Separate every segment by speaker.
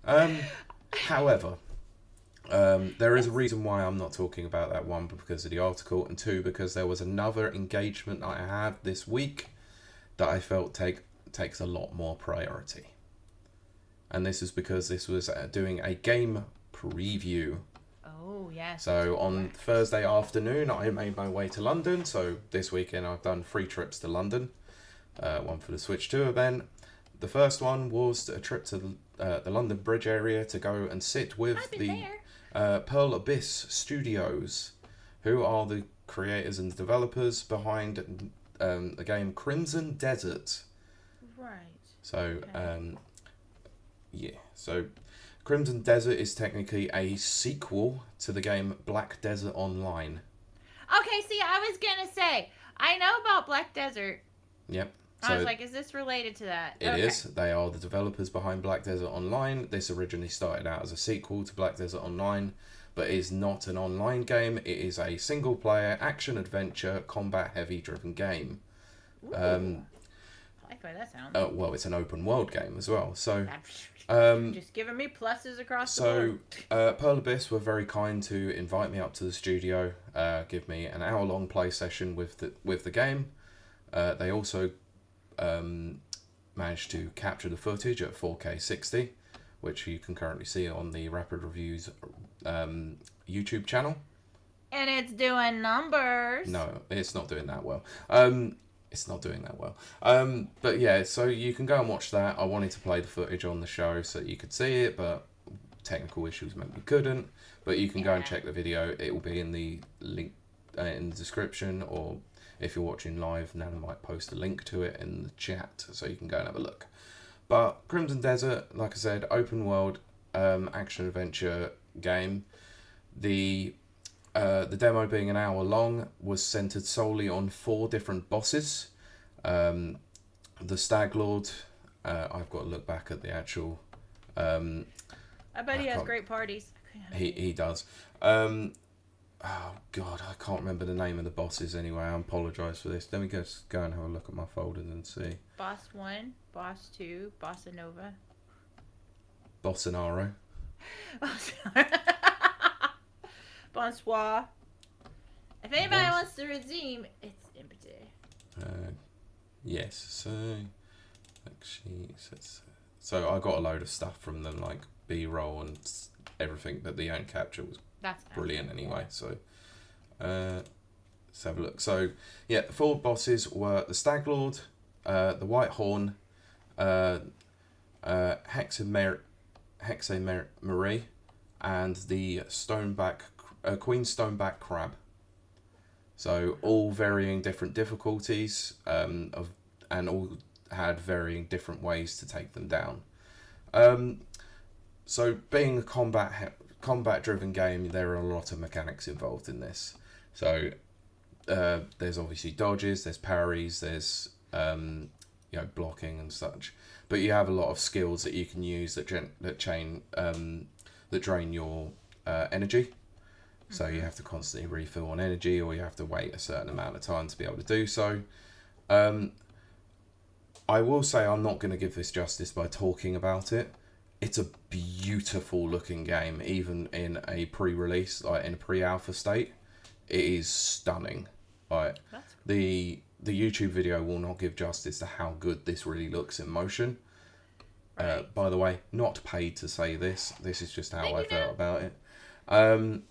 Speaker 1: However, there is a reason why I'm not talking about that. One, because of the article, and two, because there was another engagement I had this week that I felt takes a lot more priority. And this is because this was doing a game preview.
Speaker 2: Oh, yes, that's
Speaker 1: So on
Speaker 2: correct.
Speaker 1: Thursday afternoon, I made my way to London. So this weekend, I've done 3 trips to London. One for the Switch 2 event. The first one was a trip to the London Bridge area to go and sit
Speaker 2: I've
Speaker 1: with
Speaker 2: been
Speaker 1: the
Speaker 2: there.
Speaker 1: Pearl Abyss Studios, who are the creators and developers behind the game Crimson Desert.
Speaker 2: Right.
Speaker 1: So,
Speaker 2: Okay.
Speaker 1: yeah. So, Crimson Desert is technically a sequel to the game Black Desert Online.
Speaker 2: Okay, see, I was gonna say, I know about Black Desert.
Speaker 1: Yep.
Speaker 2: I was
Speaker 1: So,
Speaker 2: like, is this related to that?
Speaker 1: it
Speaker 2: Okay.
Speaker 1: is. They are the developers behind Black Desert Online. This originally started out as a sequel to Black Desert Online, but is not an online game. It is a single player, action adventure, combat heavy driven game.
Speaker 2: Ooh. I like the way that sounds.
Speaker 1: Well, it's an open world game as well. So,
Speaker 2: You're just giving me pluses across the board.
Speaker 1: so Pearl Abyss were very kind to invite me up to the studio, give me an hour long play session with the game. They also managed to capture the footage at 4K 60, which you can currently see on the Rapid Reviews YouTube channel.
Speaker 2: And it's doing numbers.
Speaker 1: No, it's not doing that well. It's not doing that well. But yeah, so you can go and watch that. I wanted to play the footage on the show so that you could see it, but technical issues meant we couldn't. But you can go and
Speaker 2: Yeah.
Speaker 1: check the video. It will be in the link in the description, or if you're watching live, Nana might post a link to it in the chat so you can go and have a look. But Crimson Desert, like I said, open world action adventure game. The demo being an hour long was centered solely on 4 different bosses. Um, the Stag Lord. I've got to look back at the actual. Um,
Speaker 2: I bet
Speaker 1: I
Speaker 2: he has
Speaker 1: can't.
Speaker 2: great parties.
Speaker 1: He does. Oh God, I can't remember the name of the bosses anyway. I apologise for this. Let me just go and have a look at my folders and see.
Speaker 2: Boss 1, Boss 2, Bossa Nova.
Speaker 1: Bolsonaro.
Speaker 2: Bonsoir. If anybody
Speaker 1: Once.
Speaker 2: wants to redeem, it's empty.
Speaker 1: Uh, yes. So actually, so I got a load of stuff from them, like B-roll and everything, but the end capture was
Speaker 2: That's
Speaker 1: brilliant
Speaker 2: nice.
Speaker 1: anyway. So let's have a look. So yeah, the 4 bosses were the Stag Lord, the White Horn, Hexamer Marie, and the Queen Stoneback Crab. So all varying different difficulties and all had varying different ways to take them down. Um, so being a combat driven game, there are a lot of mechanics involved in this. So there's obviously dodges, there's parries, there's blocking and such. But you have a lot of skills that you can use that drain your energy. So you have to constantly refill on energy, or you have to wait a certain amount of time to be able to do so. Um, I will say I'm not going to give this justice by talking about it. It's a beautiful looking game, even in a pre-release, like in a pre-alpha state. It is stunning. Like
Speaker 2: That's
Speaker 1: the YouTube video will not give justice to how good this really looks in motion.
Speaker 2: right.
Speaker 1: By the way, not paid to say this. This is just how
Speaker 2: Thank
Speaker 1: I
Speaker 2: you, now.
Speaker 1: felt about it. Um,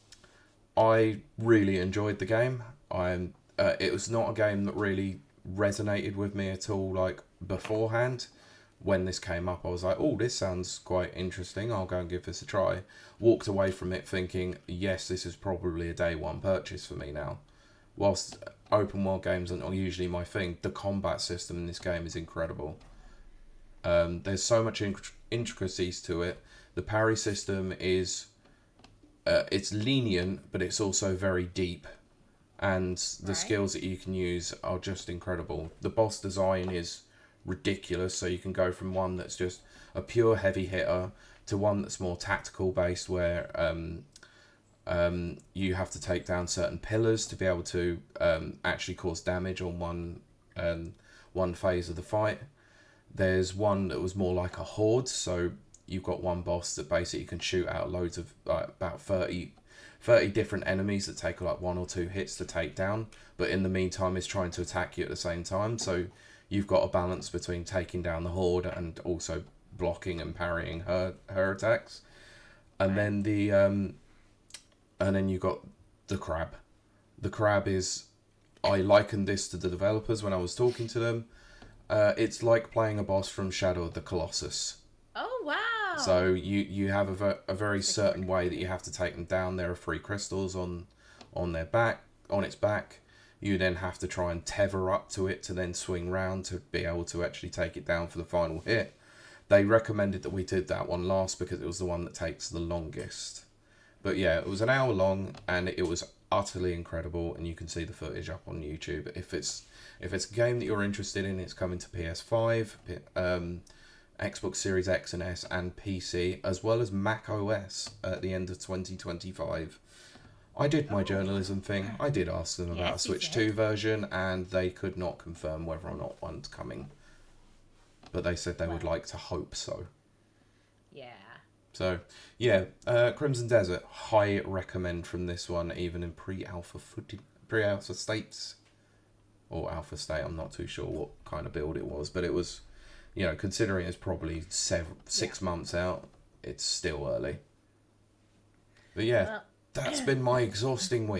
Speaker 1: I really enjoyed the game. It was not a game that really resonated with me at all. Like beforehand, when this came up, I was like, "Oh, this sounds quite interesting. I'll go and give this a try." Walked away from it thinking, "Yes, this is probably a day one purchase for me now." Whilst open world games aren't usually my thing, the combat system in this game is incredible. There's so much intricacies to it. The parry system is it's lenient, but it's also very deep, and the
Speaker 2: Right.
Speaker 1: skills that you can use are just incredible. The boss design is ridiculous, so you can go from one that's just a pure heavy hitter to one that's more tactical based, where you have to take down certain pillars to be able to actually cause damage on one phase of the fight. There's one that was more like a horde, so you've got one boss that basically can shoot out loads of about 30 different enemies that take like 1 or 2 hits to take down, but in the meantime is trying to attack you at the same time. So you've got a balance between taking down the horde and also blocking and parrying her attacks. And then you got the crab. The crab is, I likened this to the developers when I was talking to them. It's like playing a boss from Shadow of the Colossus.
Speaker 2: Oh, wow.
Speaker 1: So you have a very certain way that you have to take them down. There are 3 crystals on its back. You then have to try and tether up to it to then swing round to be able to actually take it down for the final hit. They recommended that we did that one last because it was the one that takes the longest. But yeah, it was an hour long and it was utterly incredible, and you can see the footage up on YouTube. If it's a game that you're interested in, it's coming to PS5, Xbox Series X and S, and PC, as well as Mac OS at the end of 2025. I did my journalism thing. I did ask them about a Switch 2 version, and they could not confirm whether or not one's coming. But they said they would like to hope so.
Speaker 2: Yeah.
Speaker 1: So, yeah, Crimson Desert, high recommend from this one, even in pre-alpha states. Or alpha state, I'm not too sure what kind of build it was. But it was, considering it's probably 6 months out, it's still early. But yeah, that's been my exhausting week.